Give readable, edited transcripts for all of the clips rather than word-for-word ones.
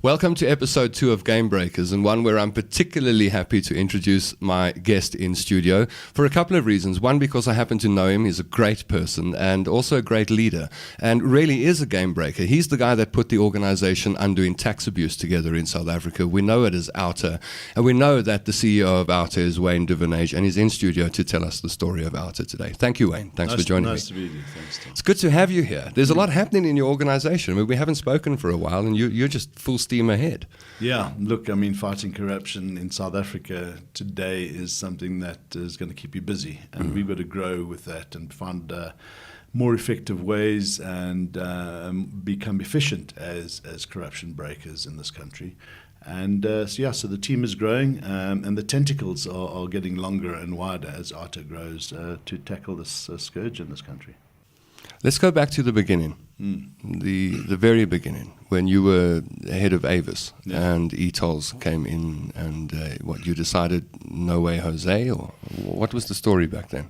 Welcome to episode 2 of GameBreakers, and one where I'm particularly happy to introduce my guest in studio for a couple of reasons. One, because I happen to know him. He's a great person and also a great leader, and really is a game breaker. He's the guy that put the organization Undoing Tax Abuse together in South Africa. We know it as OUTA, and we know that the CEO of OUTA is Wayne Duvenage, and he's in studio to tell us the story of OUTA today. Thank you, Wayne. Thanks for joining me. Nice to be with you. Thanks, Tom. It's good to have you here. There's a lot happening in your organization. I mean, we haven't spoken for a while, and you're just full steam ahead. Yeah, look, I mean, fighting corruption in South Africa today is something that is going to keep you busy, and we've got to grow with that and find more effective ways and become efficient as corruption breakers in this country. And so the team is growing, and the tentacles are getting longer and wider as OUTA grows to tackle this scourge in this country. Let's go back to the beginning, the very beginning, when you were head of Avis and e-tolls came in, and you decided, no way, Jose, or what was the story back then?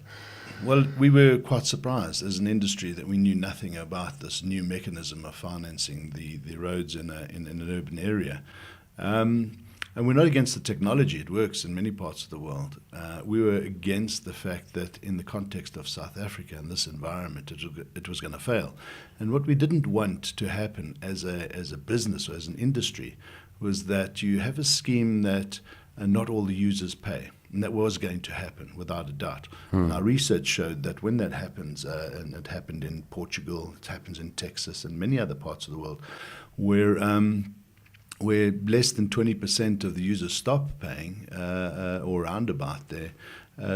Well, we were quite surprised as an industry that we knew nothing about this new mechanism of financing the roads in an urban area. And we're not against the technology. It works in many parts of the world. We were against the fact that in the context of South Africa and this environment, it was going to fail. And what we didn't want to happen as a business or as an industry was that you have a scheme that not all the users pay. And that was going to happen, without a doubt. Our research showed that when that happens, and it happened in Portugal, it happens in Texas and many other parts of the world, where less than 20% of the users stop paying, or around about there.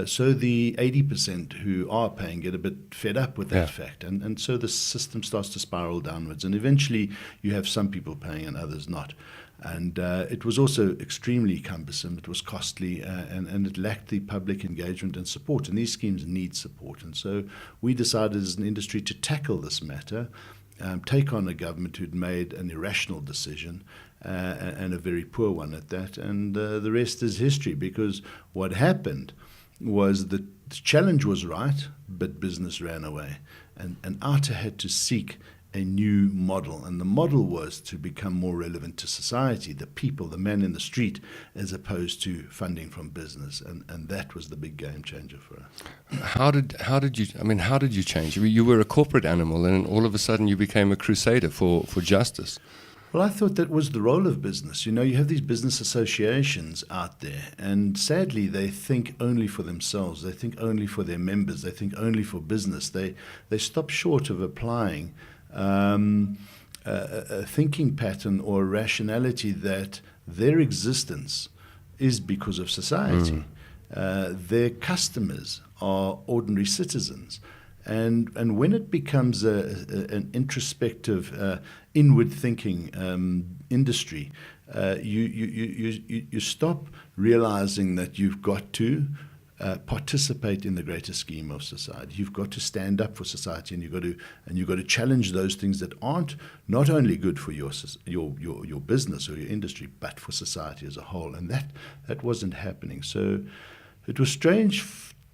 So the 80% who are paying get a bit fed up with that fact. And so the system starts to spiral downwards. And eventually you have some people paying and others not. And it was also extremely cumbersome. It was costly, and it lacked the public engagement and support. And these schemes need support. And so we decided as an industry to tackle this matter, take on a government who'd made an irrational decision, and a very poor one at that. And the rest is history, because what happened was that the challenge was right, but business ran away. And OUTA had to seek a new model, and the model was to become more relevant to society, the people, the man in the street, as opposed to funding from business, and that was the big game changer for us. How did you change? You were a corporate animal, and all of a sudden you became a crusader for justice. Well, I thought that was the role of business. You know, you have these business associations out there, and sadly they think only for themselves. They think only for their members. They think only for business. They stop short of applying a thinking pattern or rationality that their existence is because of society. Their customers are ordinary citizens. And when it becomes an introspective, inward-thinking industry, you stop realizing that you've got to participate in the greater scheme of society. You've got to stand up for society, and you've got to challenge those things that aren't not only good for your business or your industry, but for society as a whole. And that wasn't happening. So it was strange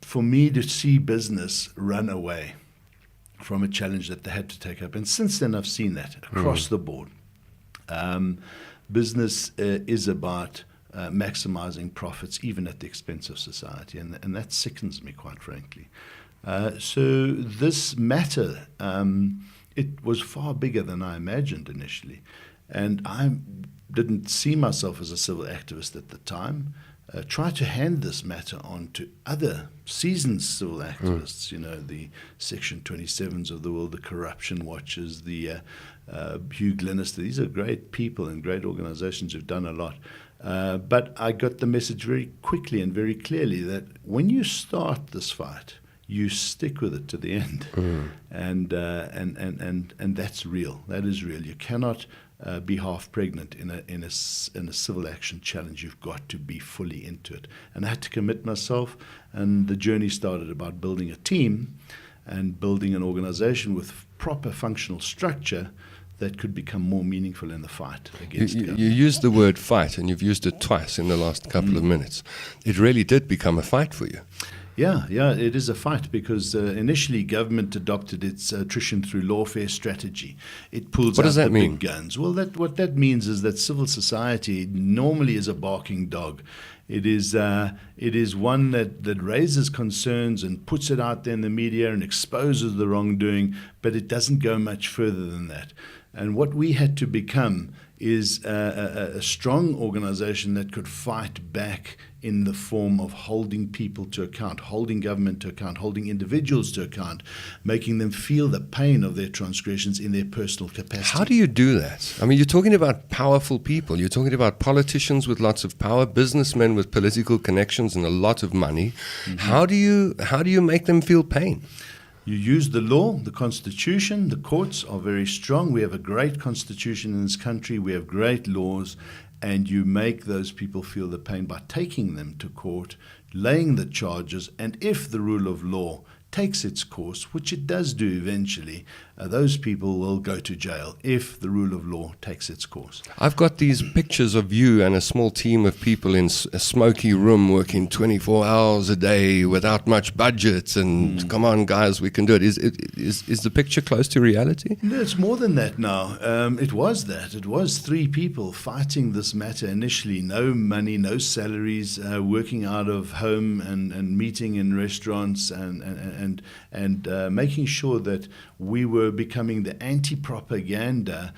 for me to see business run away from a challenge that they had to take up. And since then, I've seen that across the board. Business is about maximizing profits, even at the expense of society. And that sickens me, quite frankly. So this matter, it was far bigger than I imagined initially. And I didn't see myself as a civil activist at the time. Try to hand this matter on to other seasoned civil activists, you know, the Section 27s of the world, the Corruption Watchers, the Hugh Glenister. These are great people and great organizations who've done a lot. But I got the message very quickly and very clearly that when you start this fight, you stick with it to the end. And that's real. That is real. You cannot be half pregnant in a civil action challenge. You've got to be fully into it. And I had to commit myself, and the journey started about building a team and building an organization with proper functional structure that could become more meaningful in the fight against government. You used the word fight, and you've used it twice in the last couple of minutes. It really did become a fight for you. Yeah, it is a fight because initially government adopted its attrition through lawfare strategy. It pulls What out does that the mean? big guns. Well, what that means is that civil society normally is a barking dog. It is one that raises concerns and puts it out there in the media and exposes the wrongdoing, but it doesn't go much further than that. And what we had to become is a strong organization that could fight back in the form of holding people to account, holding government to account, holding individuals to account, making them feel the pain of their transgressions in their personal capacity. How do you do that? I mean, you're talking about powerful people. You're talking about politicians with lots of power, businessmen with political connections and a lot of money. Mm-hmm. How do you make them feel pain? You use the law, the constitution. The courts are very strong. We have a great constitution in this country. We have great laws. And you make those people feel the pain by taking them to court, laying the charges, and if the rule of law takes its course, which it does do eventually, those people will go to jail if the rule of law takes its course. I've got these pictures of you and a small team of people in a smoky room working 24 hours a day without much budget, and come on guys, we can do it. Is the picture close to reality? No, it's more than that now. It was that. It was 3 people fighting this matter initially. No money, no salaries, working out of home and meeting in restaurants and making sure that we were becoming the anti-propaganda,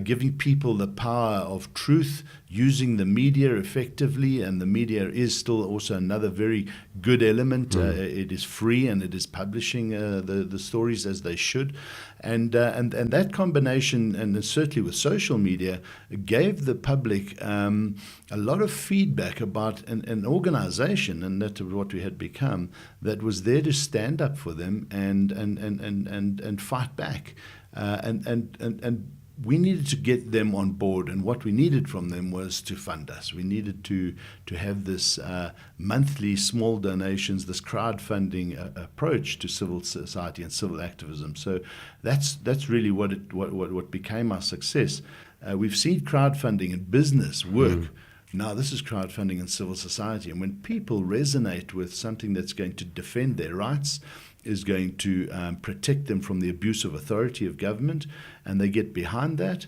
giving people the power of truth, using the media effectively, and the media is still also another very good element. It is free and it is publishing the stories as they should. And that combination, and certainly with social media, gave the public a lot of feedback about an organization, and that's what we had become, that was there to stand up for them and fight back. And we needed to get them on board, and what we needed from them was to fund us. We needed to have this monthly small donations, this crowdfunding approach to civil society and civil activism. So that's really what became our success. We've seen crowdfunding in business work. Now this is crowdfunding in civil society, and when people resonate with something that's going to defend their rights, is going to protect them from the abuse of authority of government, and they get behind that,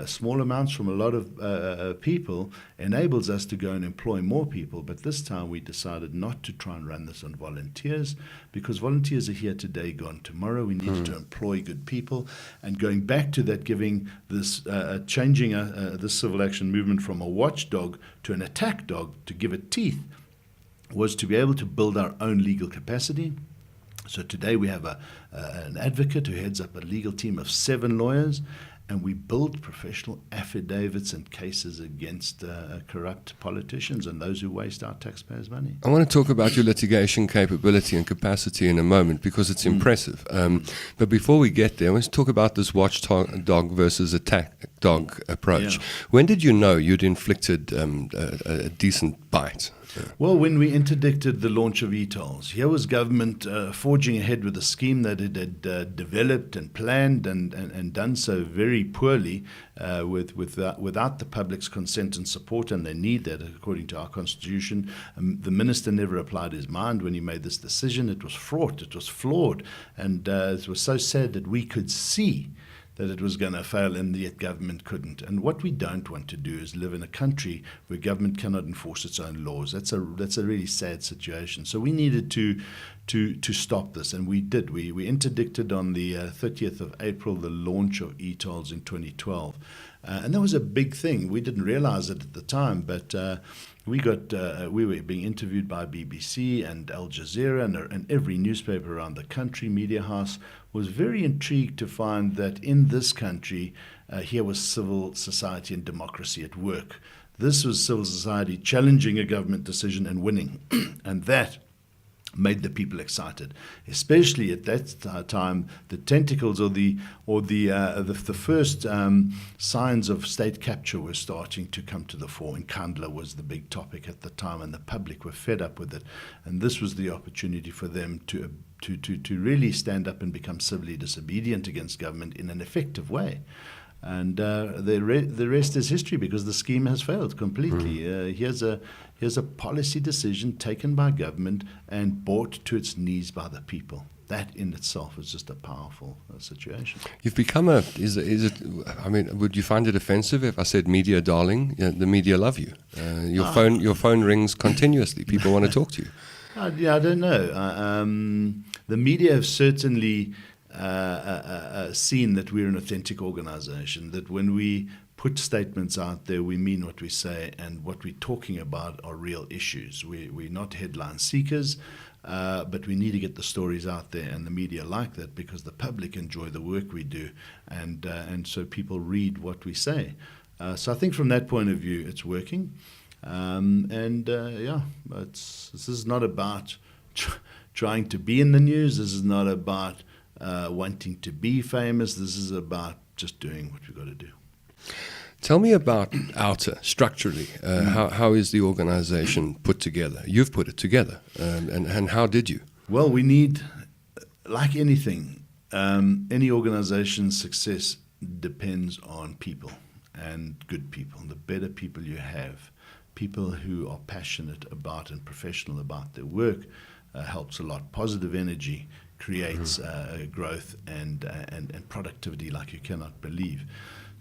small amounts from a lot of people enables us to go and employ more people. But this time we decided not to try and run this on volunteers, because volunteers are here today, gone tomorrow. We needed to employ good people, and going back to that, giving this changing this civil action movement from a watchdog to an attack dog, to give it teeth, was to be able to build our own legal capacity. So today we have an advocate who heads up a legal team of 7 lawyers, and we build professional affidavits and cases against corrupt politicians and those who waste our taxpayers' money. I want to talk about your litigation capability and capacity in a moment, because it's impressive. But before we get there, let's talk about this watchdog versus attack dog approach. Yeah. When did you know you'd inflicted a decent bite? Well, when we interdicted the launch of e-tolls, here was government forging ahead with a scheme that it had developed and planned and done so very poorly without the public's consent and support, and they need that according to our constitution. The minister never applied his mind when he made this decision. It was fraught, it was flawed, and it was so sad that we could see that it was going to fail, and yet government couldn't. And what we don't want to do is live in a country where government cannot enforce its own laws. That's a really sad situation. So we needed to stop this, and we did. We interdicted on the 30th of April the launch of e-tolls in 2012. And that was a big thing. We didn't realize it at the time, but we were being interviewed by BBC and Al Jazeera and every newspaper around the country. Media House was very intrigued to find that in this country, here was civil society and democracy at work. This was civil society challenging a government decision and winning, and that made the people excited, especially at that time. The tentacles or the first signs of state capture were starting to come to the fore. And Kandla was the big topic at the time, and the public were fed up with it. And this was the opportunity for them to really stand up and become civilly disobedient against government in an effective way. And the rest is history, because the scheme has failed completely. Here's a policy decision taken by government and brought to its knees by the people. That in itself is just a powerful situation. You've become I mean, would you find it offensive if I said media darling? The media love you. Your phone rings continuously. People want to talk to you. I don't know. The media have certainly seen that we're an authentic organization, that when we put statements out there, we mean what we say, and what we're talking about are real issues. We're not headline seekers, but we need to get the stories out there, and the media like that because the public enjoy the work we do, and so people read what we say. So I think from that point of view, it's working. This is not about trying to be in the news. This is not about wanting to be famous. This is about just doing what we've got to do. Tell me about OUTA structurally. How is the organization put together? You've put it together, and how did you? Well, we need, like anything, any organization's success depends on people, and good people. The better people you have, people who are passionate about and professional about their work, helps a lot. Positive energy creates growth and productivity like you cannot believe.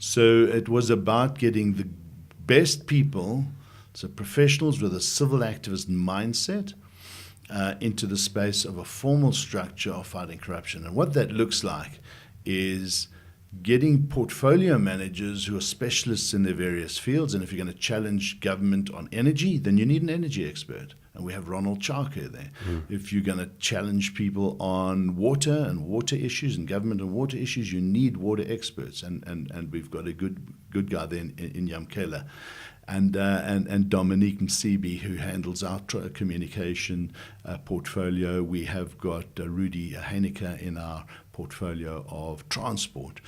So it was about getting the best people, so professionals with a civil activist mindset, into the space of a formal structure of fighting corruption. And what that looks like is getting portfolio managers who are specialists in their various fields. And if you're going to challenge government on energy, then you need an energy expert. And we have Ronald Charker there. If you're going to challenge people on water and water issues and government and water issues, you need water experts. And we've got a good guy there in Yamkela. And Dominique Msibi, who handles our communication portfolio. We have got Rudy Heineke in our portfolio of transport.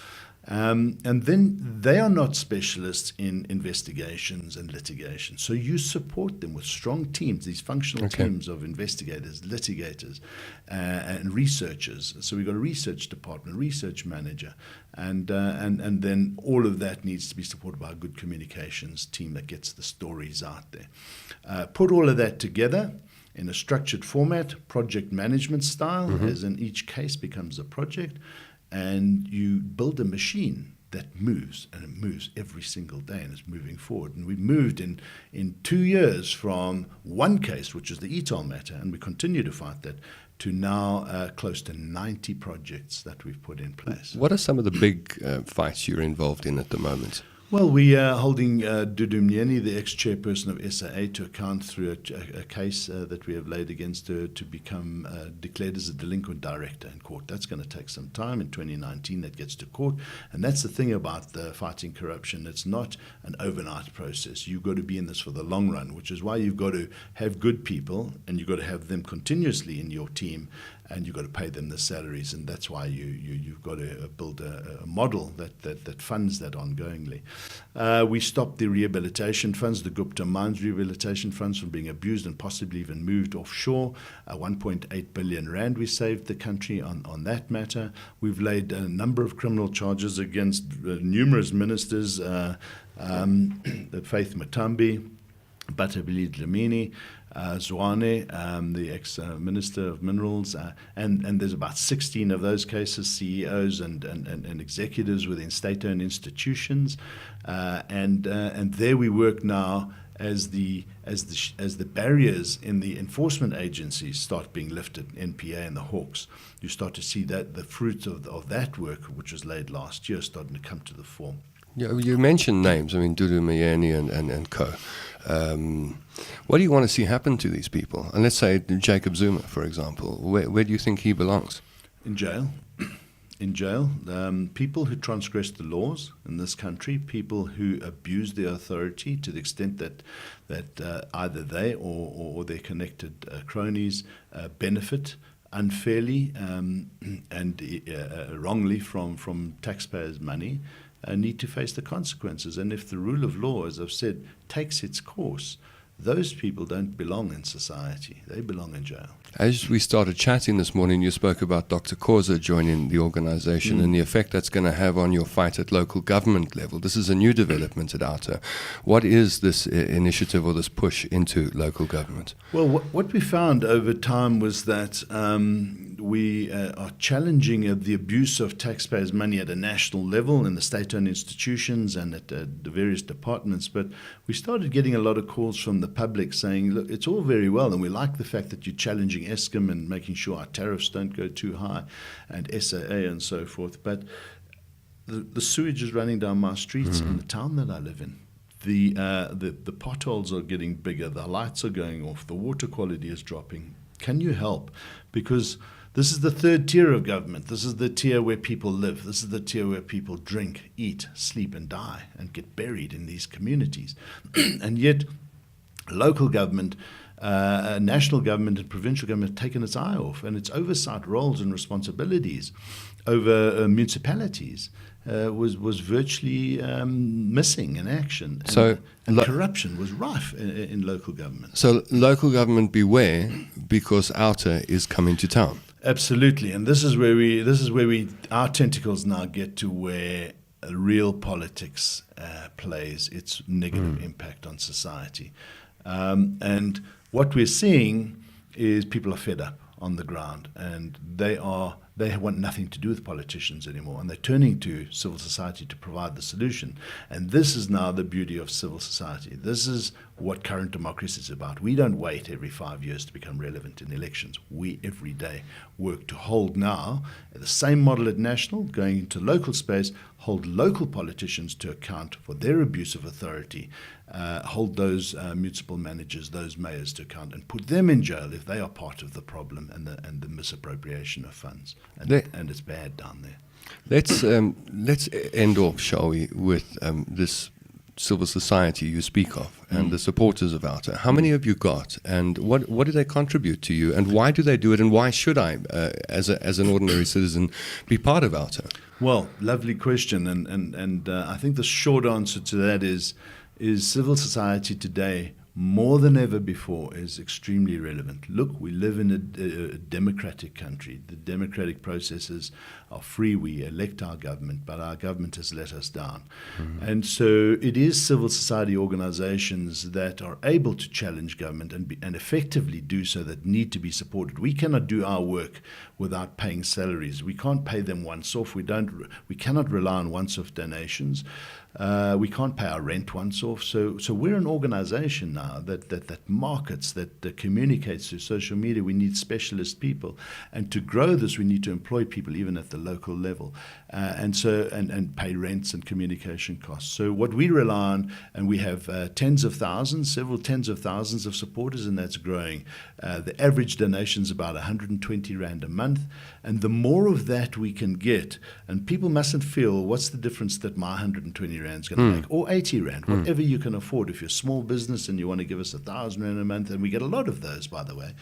And then they are not specialists in investigations and litigation. So you support them with strong teams, these functional teams of investigators, litigators, and researchers. So we've got a research department, research manager, and then all of that needs to be supported by a good communications team that gets the stories out there. Put all of that together in a structured format, project management style, as in each case becomes a project. And you build a machine that moves, and it moves every single day, and it's moving forward. And we've moved in 2 years from one case, which is the ETOL matter, and we continue to fight that, to now close to 90 projects that we've put in place. What are some of the big fights you're involved in at the moment? Well, we are holding Dudu Mnyeni, the ex-chairperson of SAA, to account through a case that we have laid against her to become declared as a delinquent director in court. That's going to take some time. In 2019, that gets to court. And that's the thing about the fighting corruption. It's not an overnight process. You've got to be in this for the long run, which is why you've got to have good people, and you've got to have them continuously in your team, and you've got to pay them the salaries, and that's why you've got to build a model that funds that ongoingly. We stopped the rehabilitation funds, the Gupta Mines rehabilitation funds, from being abused and possibly even moved offshore. 1.8 billion rand we saved the country on that matter. We've laid a number of criminal charges against numerous ministers, Faith Matambi, Batabili Dlamini, Zwane, the ex-minister of minerals, and there's about 16 of those cases, CEOs and executives within state-owned institutions, and there we work now as the barriers in the enforcement agencies start being lifted, NPA and the Hawks. You start to see that the fruits of that work, which was laid last year, starting to come to the fore. Yeah, you mentioned names. I mean, Dudu Mnyeni and co. What do you want to see happen to these people? And let's say Jacob Zuma, for example. Where do you think he belongs? In jail. In jail. People who transgress the laws in this country, people who abuse their authority to the extent that either they or their connected cronies benefit unfairly and wrongly from taxpayers' money, need to face the consequences. And if the rule of law, as I've said, takes its course, those people don't belong in society. They belong in jail. As we started chatting this morning, you spoke about Dr. Khoza joining the organization and the effect that's going to have on your fight at local government level. This is a new development at OUTA. What is this initiative or this push into local government? Well, what we found over time was that we are challenging the abuse of taxpayers' money at a national level in the state-owned institutions and at the various departments. But we started getting a lot of calls from the public saying, look, it's all very well, and we like the fact that you're challenging Eskom and making sure our tariffs don't go too high and SAA and so forth. But the sewage is running down my streets in the town that I live in. The potholes are getting bigger, the lights are going off, the water quality is dropping. Can you help? Because this is the third tier of government. This is the tier where people live. This is the tier where people drink, eat, sleep, and die and get buried in these communities. And yet, local government, national government, and provincial government have taken its eye off, and its oversight roles and responsibilities over municipalities was virtually missing in action. And corruption was rife in local government. So local government beware, because OUTA is coming to town. Absolutely, and this is where our tentacles now get to where real politics plays its negative impact on society. And what we're seeing is people are fed up on the ground, and they want nothing to do with politicians anymore, and they're turning to civil society to provide the solution. And this is now the beauty of civil society. This is what current democracy is about. We don't wait every 5 years to become relevant in elections. We every day work to hold now the same model at national, going into local space, hold local politicians to account for their abuse of authority, hold those municipal managers, those mayors to account, and put them in jail if they are part of the problem and the misappropriation of funds. And it's bad down there. Let's end off, shall we, with this civil society you speak of and the supporters of OUTA. How many have you got, and what do they contribute to you, and why do they do it, and why should I, as an ordinary citizen, be part of OUTA? Well, lovely question, and I think the short answer to that is civil society today, more than ever before, is extremely relevant. Look, we live in a democratic country. The democratic processes are free. We elect our government, but our government has let us down. And so it is civil society organizations that are able to challenge government and effectively do so, that need to be supported. We cannot do our work without paying salaries. We can't pay them once off. We cannot rely on once-off donations. We can't pay our rent once off. So we're an organization now that markets, that communicates through social media. We need specialist people. And to grow this, we need to employ people even at the local level, and pay rents and communication costs. So what we rely on, and we have several tens of thousands of supporters, and that's growing. The average donation is about 120 Rand a month. And the more of that we can get, and people mustn't feel, what's the difference that my 120 Rand is going to make, or 80 Rand, whatever you can afford. If you're a small business and you want to give us 1,000 Rand a month, and we get a lot of those, by the way,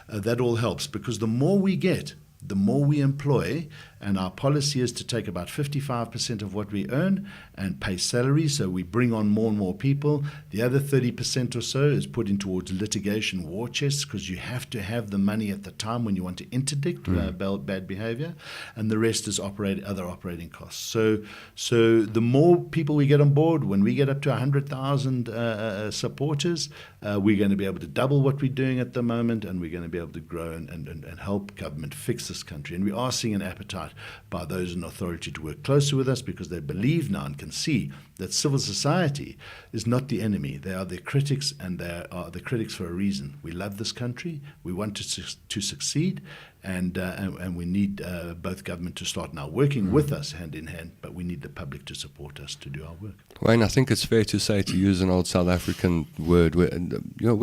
that all helps, because the more we get, the more we employ, and our policy is to take about 55% of what we earn and pay salaries, so we bring on more and more people. The other 30% or so is put in towards litigation war chests, because you have to have the money at the time when you want to interdict bad behavior, and the rest is other operating costs. So the more people we get on board, when we get up to 100,000 supporters, we're going to be able to double what we're doing at the moment, and we're going to be able to grow and help government fix this country. And we are seeing an appetite by those in authority to work closer with us, because they believe now and can see that civil society is not the enemy. They are their critics, and they are the critics for a reason. We love this country. We want to succeed, and we need both government to start now working with us hand in hand, but we need the public to support us to do our work. Wayne, I think it's fair to say, to use an old South African word, we're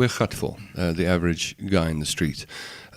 gutful, the average guy in the street.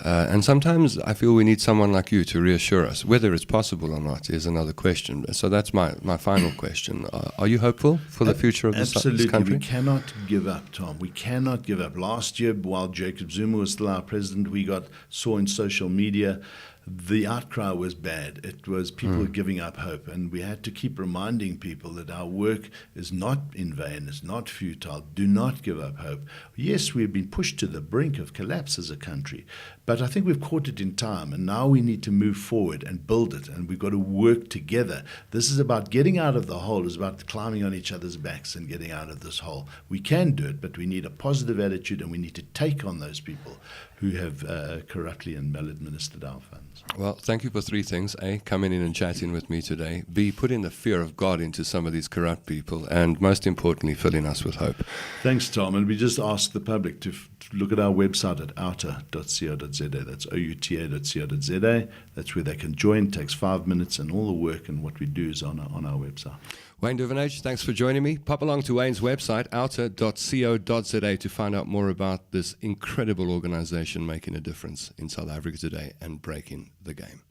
And sometimes I feel we need someone like you to reassure us. Whether it's possible or not is another question. So that's my final question. Are you hopeful for the future of this country? Absolutely. We cannot give up, Tom. We cannot give up. Last year, while Jacob Zuma was still our president, we saw in social media the outcry was bad. It was people giving up hope, and we had to keep reminding people that our work is not in vain, it's not futile. Do not give up hope. Yes, we've been pushed to the brink of collapse as a country, but I think we've caught it in time, and now we need to move forward and build it, and we've got to work together. This is about getting out of the hole. It's about climbing on each other's backs and getting out of this hole. We can do it, but we need a positive attitude, and we need to take on those people who have corruptly and maladministered our funds. Well, thank you for three things. A, coming in and chatting with me today. B, putting the fear of God into some of these corrupt people. And most importantly, filling us with hope. Thanks, Tom. And we just ask the public to look at our website at outa.co.za. That's outa.co.za. That's where they can join. It takes 5 minutes, and all the work and what we do is on our website. Wayne Duvenage, thanks for joining me. Pop along to Wayne's website, outa.co.za, to find out more about this incredible organization making a difference in South Africa today and breaking the game.